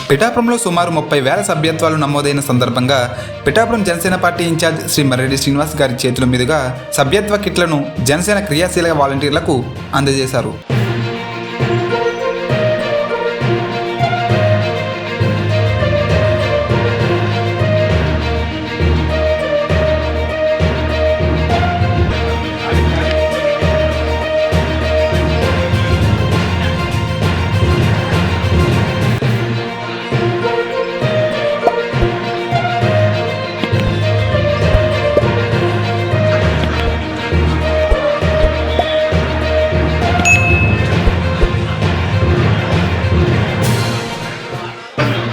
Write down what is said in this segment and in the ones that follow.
పిఠాపురంలో సుమారు 30,000 సభ్యత్వాలు నమోదైన సందర్భంగా పిఠాపురం జనసేన పార్టీ ఇన్ఛార్జ్ శ్రీ మర్రెడ్డి శ్రీనివాస్ గారి చేతుల మీదుగా సభ్యత్వ కిట్లను జనసేన క్రియాశీల వాలంటీర్లకు అందజేశారు.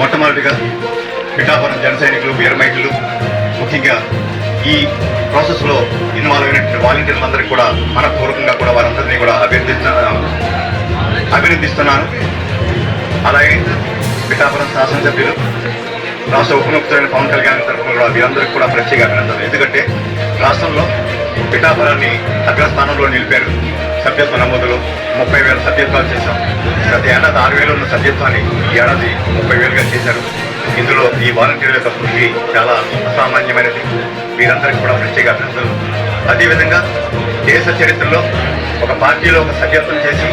మొట్టమొదటిగా పిఠాపురం జన సైనికులు, వీరమైకులు, ముఖ్యంగా ఈ ప్రాసెస్లో ఇన్వాల్వ్ అయినటువంటి వాలంటీర్లందరికీ కూడా మనపూర్వకంగా కూడా వారందరినీ కూడా అభినందిస్తున్నాను. అలాగే పిఠాపురం శాసనసభ్యులు, రాష్ట్ర ఉప ముఖ్యమంత్రి పవన్ కళ్యాణ్ తరఫున కూడా వీరందరికీ కూడా ప్రత్యేక అభినందనలు. ఎందుకంటే రాష్ట్రంలో పిఠాపురాన్ని అగ్రస్థానంలో నిలిపారు. సభ్యత్వ నమోదులో 30,000 సభ్యత్వాలు చేశాం. గత ఏడాది 6,000 ఉన్న సభ్యత్వాన్ని ఈ ఏడాది 30,000గా చేశారు. ఇందులో ఈ వాలంటీర్ల యొక్క కృషి చాలా అసామాన్యమైనది. వీరందరికీ కూడా ప్రత్యేక అభినందనలు. అదేవిధంగా దేశ చరిత్రలో ఒక పార్టీలో ఒక సభ్యత్వం చేసి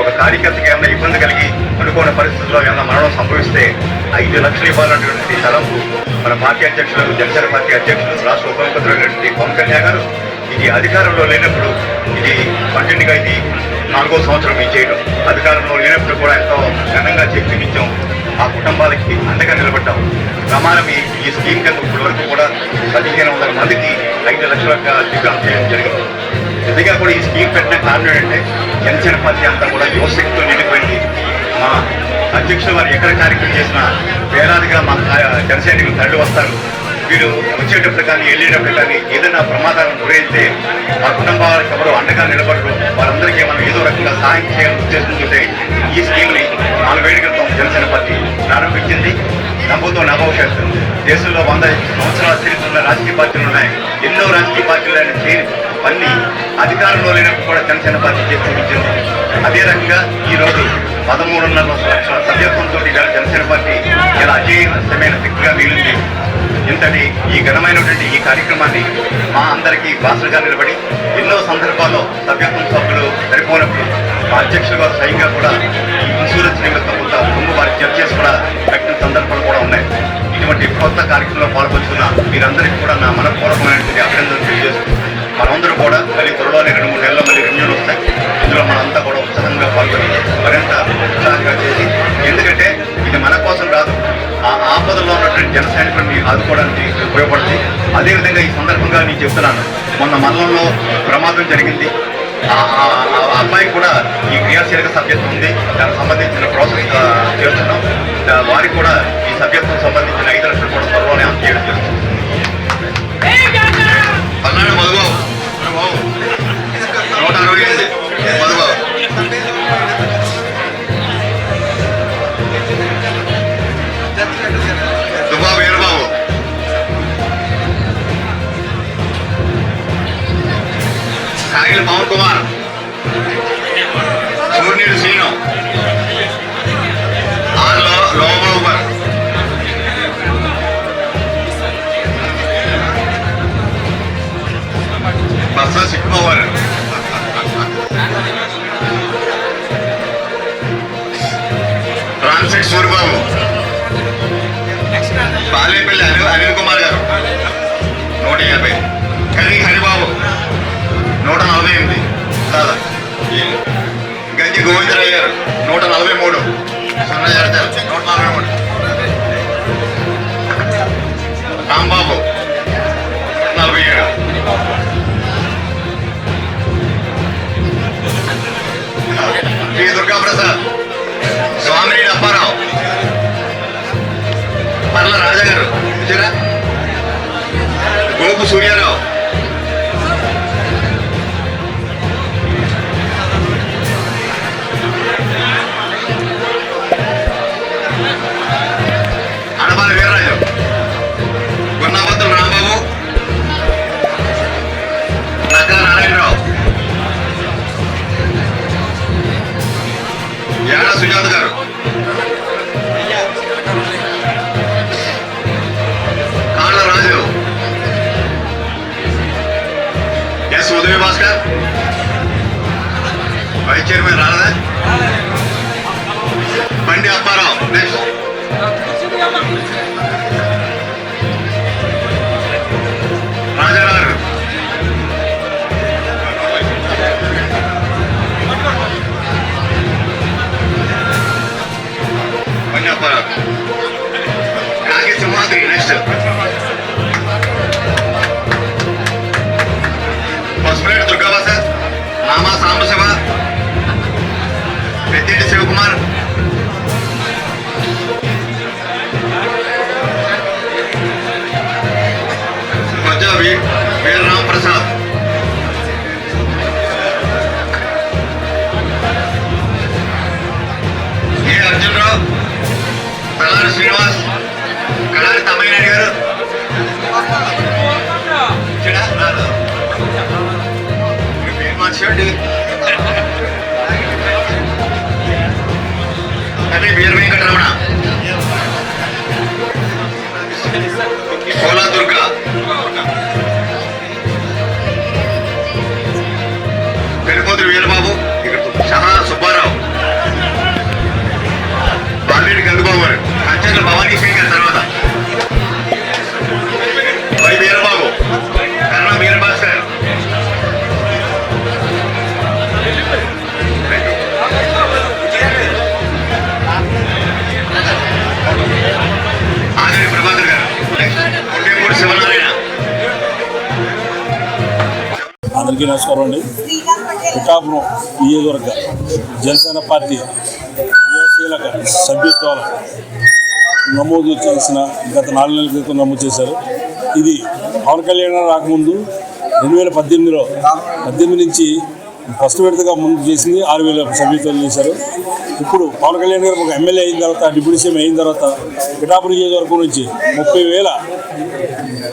ఒక కార్యకర్తకి ఏమైనా ఇబ్బంది కలిగి అనుకోని పరిస్థితుల్లో ఏమైనా మరణం సంభవిస్తే 5 లక్షలు ఇవ్వాలన్నటువంటి తలంపు మన పార్టీ అధ్యక్షులు, జనసేన పార్టీ అధ్యక్షులు, రాష్ట్ర ఉప ముఖ్యమంత్రి పవన్ కళ్యాణ్ గారు ఇది అధికారంలో లేనప్పుడు ఇది కంటిన్యూగా ఇది 4వ సంవత్సరం మేము చేయడం, అధికారంలో లేనప్పుడు కూడా ఎంతో ఘనంగా చర్చించాం. ఆ కుటుంబాలకి అండగా నిలబడ్డాం. ప్రమాణం ఈ స్కీమ్ కింద ఇప్పటి వరకు కూడా 1,500 మందికి 5 లక్షలుగా దిగ్గాలు చేయడం జరిగింది. నిజంగా కూడా ఈ స్కీమ్ పెట్టిన కారణం ఏంటంటే జనసేన పార్టీ అంతా కూడా యువశక్తితో నిండిపోయింది. మా అధ్యక్షులు వారు ఎక్కడ కార్యక్రమం చేసినా వేలాదిగా మా జనసైనికులు తరలి వస్తారు. వీరు వచ్చేటప్పుడు కానీ వెళ్ళేటప్పుడు కానీ ఏదైనా ప్రమాదాలను గురైతే మా కుటుంబాలకు ఎవరు అండగా నిలబడరు. వారందరికీ మనం ఏదో రకంగా సహాయం చేయాలని ఉద్దేశంతో ఈ స్కీమ్ని 4 ఏళ్ల క్రితం జనసేన పార్టీ ప్రారంభించింది. నమ్మకంతో నభవిష్యత్తు. దేశంలో 100 సంవత్సరాల చరిత్రలో రాజకీయ పార్టీలు ఉన్నాయి. ఎన్నో రాజకీయ పార్టీలైన పని అధికారంలో లేనప్పుడు కూడా జనసేన పార్టీ చేసి చూపించింది. అదే రకంగా ఈరోజు 13.5 లక్షల సభ్యత్వంతో జనసేన పార్టీ ఇలా అజేయమైన శక్తిగా మిగిలింది. ఇంతటి ఈ ఘనమైనటువంటి ఈ కార్యక్రమాన్ని మా అందరికీ బాసలుగా నిలబడి ఎన్నో సందర్భాల్లో సభ్యత్వం సభ్యులు సరిపోయినప్పుడు మా అధ్యక్షులు గారు స్వయంగా కూడా ఈ ఇన్సూరెన్స్ నిమిత్తం కొంత సొమ్ము వారికి జమ చేసి కూడా పెట్టిన సందర్భాలు కూడా ఉన్నాయి. ఇటువంటి కొత్త కార్యక్రమంలో పాల్పంచుకున్న మీరందరికీ కూడా నా మనపూర్వకమైనటువంటి అభినందనలు తెలియజేస్తూ మనందరూ కూడా మళ్ళీ త్వరలోనే 2-3 నెలల్లో మళ్ళీ రివ్యూలు వస్తాయి. ఇందులో మనంతా కూడా ఉత్సాహంగా పాల్గొని మరింత ఉత్సాహంగా చేసి, ఎందుకంటే ఇది మన కోసం కాదు, ఆ ఆపదలో ఉన్నటువంటి జన సైనికులను ఆదుకోవడానికి ఉపయోగపడుతుంది. అదేవిధంగా ఈ సందర్భంగా నేను చెప్తున్నాను, మొన్న మండలంలో ప్రమాదం జరిగింది. ఆ అబ్బాయి కూడా ఈ క్రియాశీలక సభ్యత్వం ఉంది. దానికి సంబంధించిన ప్రాసెస్ చేస్తున్నాం. వారికి కూడా ఈ సభ్యత్వం సంబంధించిన 5 లక్షలు కూడా త్వరలోనే అందజేయడం జరుగుతుంది. పల్నాడు మధుబాబు 168 మధుబాబు, దుబాబు వీరబాబు, కాగిల పవన్ కుమార్, సూర్యుడు శ్రీను, ఆర్లో లోబాబు గారు, బస్స సిక్కుబాబు, రామ్శెట్ సూర్యబాబు, బాలేపల్లి అనిల్ కుమార్ గారు 150, కరి హరిబాబు 148, దాదా గంజి గోవిందరావు గారు 143, 143, రాంబాబు 47, శ్రీ దుర్గాప్రసాద్, స్వామిని అప్పారావు, పర్ల రాజా గారు, గోపు సూర్యారావు, అనబాల వీర్రాజు, గున్నాపత్తుల రాంబాబు, నక్కా నారాయణరావు, యాడా సుజాత గారు, వైస్ చైర్మన్ రాలేదా? బండి అప్పారావు నెక్స్ట్. రాజారావు బండి అప్పారావు. కాకి సింహాద్రి నెక్స్ట్. పసుపులేటి దుర్గాప్రసాద్, రామా సాంబశివ, పెద్దింటి శివకుమార్, కొజ్జా వీరరామ్ ప్రసాద్, ఏ అర్జునరావు, తలారి శ్రీనివాస్, కళారి తమ్మయ్యనాయుడు గారు రాదు మార్చండి. అదే వీర వెంకటరమణ, కోలా దుర్గా, పెనుకోతులు వీరబాబు, షహా సుబ్బారావు, బాలిరెడ్డి గంగబాబు గారు, కంచెల భవానీ శంకర్, తర్వాత వై వీరబాబు, కర్ణ వీరభాస్కర్, ఆగరి ప్రభాకర్ గారు, కొండేపూడి శివనారాయణ. అందరికీ నమస్కారం అండి. పిఠాపురం నియోజకవర్గ జనసేన పార్టీ క్రియాశీలక సభ్యత్వాలు నమోదు చేసిన గత 4 నెలల క్రితం నమోదు చేశారు. ఇది పవన్ కళ్యాణ్ రాకముందు 2018 నుంచి ఫస్ట్ విడతగా ముందు చేసింది 6,000 సభ్యత్వాలు చేశారు. ఇప్పుడు పవన్ కళ్యాణ్ గారు ఒక ఎమ్మెల్యే అయిన తర్వాత, డిప్యూటీ సీఎం అయిన తర్వాత పిఠాపురం నియోజకవర్గం నుంచి 30,000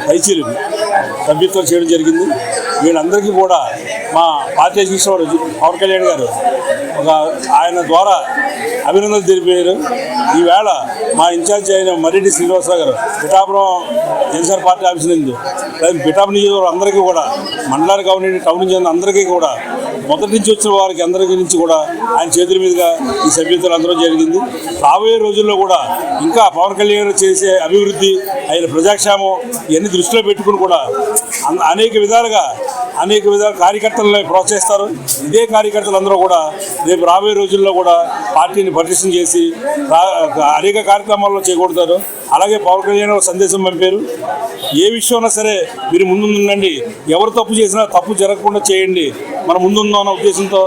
పైచీలు సభ్యత్వాలు చేయడం జరిగింది. వీళ్ళందరికీ కూడా మా పార్టీ అధ్యక్షుడు పవన్ కళ్యాణ్ గారు ఆయన ద్వారా అభినందనలు తెలిపారు. ఈవేళ మా ఇన్ఛార్జ్ అయిన మర్రెడ్డి శ్రీనివాసరావు గారు పిఠాపురం జనసేన పార్టీ ఆఫీస్ నందు పిఠాపురం నియోజకవర్గం అందరికీ కూడా, మండలానికి కావాలండి, టౌన్ నుంచి అందరికీ కూడా, మొదటి నుంచి వచ్చిన వారికి అందరికీ నుంచి కూడా ఆయన చేతుల మీదుగా ఈ సభ్యతలు అందరం జరిగింది. రాబోయే రోజుల్లో కూడా ఇంకా పవన్ కళ్యాణ్ చేసే అభివృద్ధి, ఆయన ప్రజాక్షేమం ఇవన్నీ దృష్టిలో పెట్టుకుని కూడా అనేక విధాలుగా కార్యకర్తలను ప్రోత్సహిస్తారు. ఇదే కార్యకర్తలు అందరూ కూడా రేపు రాబోయే రోజుల్లో కూడా పార్టీని పటిష్టం చేసి అనేక కార్యక్రమాల్లో చేకూడతారు. అలాగే పవన్ కళ్యాణ్ సందేశం పంపారు, ఏ విషయంలో సరే మీరు ముందుండండి, ఎవరు తప్పు చేసినా తప్పు జరగకుండా చేయండి, మనం ముందుందాం అన్న ఉద్దేశంతో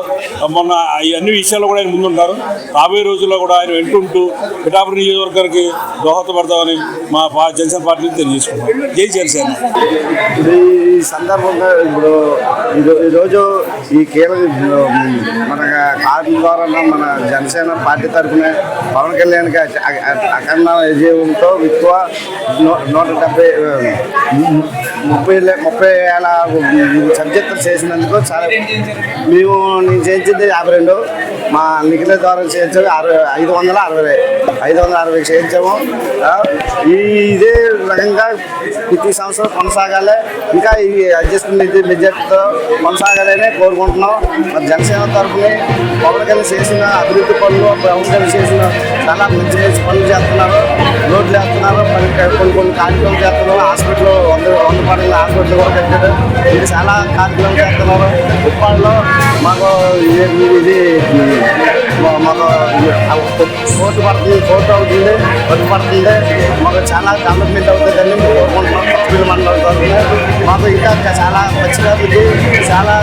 మొన్న ఈ అన్ని విషయాల్లో కూడా ఆయన ముందుంటారు. రాబోయే రోజుల్లో కూడా ఆయన వెంటుంటూ పిఠాపురం నియోజకవర్గానికి దోహదపడతామని మా జనసేన పార్టీని తెలియజేసుకుంటాం. జై జనసేన. ఈ సందర్భంగా ఇప్పుడు ఈరోజు ఈ మన కార్డు ద్వారా మన జనసేన పార్టీ తరఫున పవన్ కళ్యాణ్కి అఖండ విజయంతో ఎక్కువ 30,000 సబ్జెక్టులు చేసినందుకు చాలా నేను చేయించింది 52, మా నిఖిల ద్వారా చేయించాము 560 చేయించాము. ఇదే రకంగా ప్రతి సంవత్సరం కొనసాగాలి, ఇంకా ఈ అడ్జస్ట్మెంట్ మెజార్టీతో కొనసాగాలని కోరుకుంటున్నాం. మరి జనసేన తరఫున పవన్ కళ్యాణ్ చేసిన అభివృద్ధి పనులు, పవన్ కళ్యాణ్ చేసిన చాలా మంచి మంచి పనులు చేస్తున్నారు, రోడ్లు వేస్తున్నారు, కొన్ని కార్యక్రమాలు చేస్తున్నారు. హాస్పిటల్ 100 పడగల హాస్పిటల్ కూడా కట్టారు. ఇది చాలా కార్యక్రమాలు చేస్తున్నారు. ఉప్పాడులో మాకు కోర్టు అవుతుంది, వర్క్ పడుతుంది. మాకు చాలా డెవలప్మెంట్ అవుతుందని కోరుకుంటున్నాం. కొత్తపల్లి మండలం తరఫున మాకు ఇంకా చాలా మంచిగా చాలా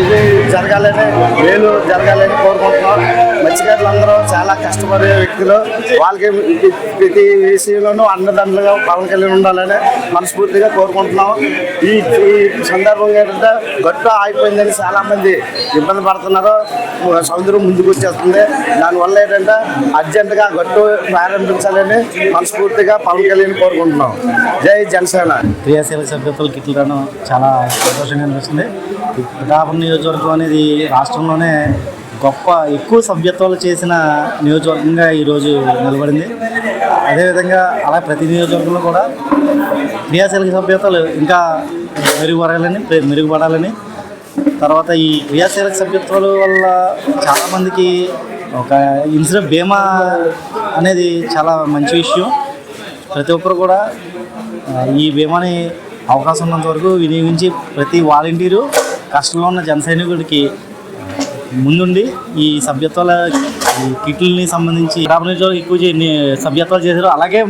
ఇది జరగాలని, మేలు జరగాలని కోరుకుంటున్నాం. మత్స్యకారులందరూ చాలా కష్టపడే వ్యక్తులు, వాళ్ళకి ప్రతి విషయంలోనూ అండదండలుగా పవన్ కళ్యాణ్ ఉండాలని మనస్ఫూర్తిగా కోరుకుంటున్నాం. ఈ సందర్భంగా ఏంటంటే గట్టు ఆగిపోయిందని చాలామంది ఇబ్బంది పడుతున్నారు. సముద్రం ముందుకు వచ్చేస్తుంది. దానివల్ల ఏంటంటే అర్జెంటుగా గట్టు ప్రారంభించాలని మనస్ఫూర్తిగా పవన్ కళ్యాణ్ కోరుకుంటున్నాం. జై జనసేన. క్రియాశీలక సభ్యత్వాలు కిట్లు రావడం చాలా సంతోషంగా అనిపిస్తుంది. పిఠాపురం నియోజకవర్గం అనేది రాష్ట్రంలోనే ఎక్కువ సభ్యత్వాలు చేసిన నియోజకవర్గంగా ఈరోజు నిలబడింది. అదేవిధంగా అలా ప్రతి నియోజకవర్గంలో కూడా క్రియాశీలక సభ్యత్వాలు ఇంకా మెరుగుపడాలని తర్వాత ఈ క్రియాశీలక సభ్యత్వాల వల్ల చాలామందికి ఒక ఇన్సూరెన్స్ బీమా అనేది చాలా మంచి విషయం. ప్రతి ఒక్కరు కూడా ఈ బీమాని అవకాశం ఉన్నంత వరకు వినియోగించి ప్రతి వాలంటీరు కష్టంలో ఉన్న జన సైనికుడికి ముందుండి ఈ సభ్యత్వాల కిట్లని సంబంధించి ఎక్కువ సభ్యత్వాలు చేశారు. అలాగే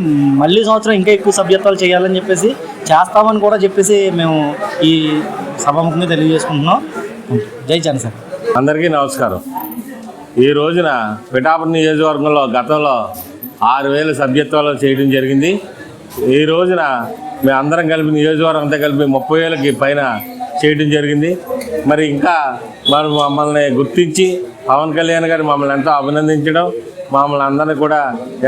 మళ్ళీ సంవత్సరం ఇంకా ఎక్కువ సభ్యత్వాలు చేయాలని చెప్పేసి చేస్తామని కూడా చెప్పేసి మేము ఈ సభాముఖంగా తెలియజేసుకుంటున్నాం. జై జనసేన. అందరికీ నమస్కారం. ఈ రోజున పిఠాపురం నియోజకవర్గంలో గతంలో 6,000 సభ్యత్వాలు చేయడం జరిగింది. ఈ రోజున మేము అందరం కలిపి నియోజకవర్గంతో కలిపి 30,000కి పైన చేయడం జరిగింది. మరి ఇంకా మరి మమ్మల్ని గుర్తించి పవన్ కళ్యాణ్ గారు మమ్మల్ని ఎంతో అభినందించడం, మమ్మల్ని అందరినీ కూడా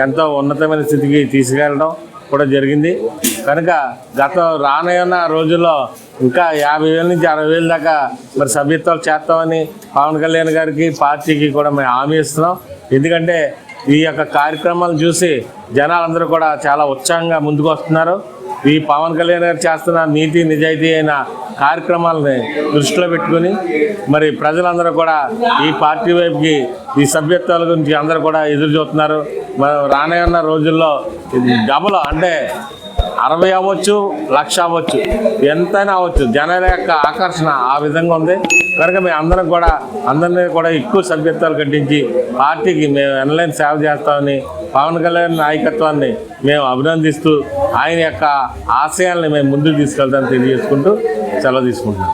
ఎంతో ఉన్నతమైన స్థితికి తీసుకెళ్ళడం కూడా జరిగింది. కనుక రానున్న రోజుల్లో ఇంకా 50,000 నుంచి 60,000 దాకా మరి సభ్యత్వాలు చేస్తామని పవన్ కళ్యాణ్ గారికి పార్టీకి కూడా మేము హామీ ఇస్తున్నాం. ఎందుకంటే ఈ యొక్క కార్యక్రమాలను చూసి జనాలందరూ కూడా చాలా ఉత్సాహంగా ముందుకు వస్తున్నారు. ఈ పవన్ కళ్యాణ్ గారు చేస్తున్న నీతి నిజాయితీ అయిన కార్యక్రమాలని దృష్టిలో పెట్టుకుని మరి ప్రజలందరూ కూడా ఈ పార్టీ వైపుకి ఈ సభ్యత్వాల గురించి అందరూ కూడా ఎదురు చూస్తున్నారు. రానున్న రోజుల్లో డబుల్ అంటే 60 అవ్వచ్చు, 1,00,000 అవ్వచ్చు, ఎంతైనా అవ్వచ్చు. జనాల యొక్క ఆకర్షణ ఆ విధంగా ఉంది. కనుక మేము అందరినీ కూడా ఎక్కువ సభ్యత్వాలు కట్టించి పార్టీకి మేము ఎనలేని సేవ చేస్తామని పవన్ కళ్యాణ్ నాయకత్వాన్ని మేము అభినందిస్తూ ఆయన యొక్క ఆశయాల్ని మేము ముందుకు తీసుకెళ్తామని తెలియజేసుకుంటూ సెలవు తీసుకుంటున్నాం.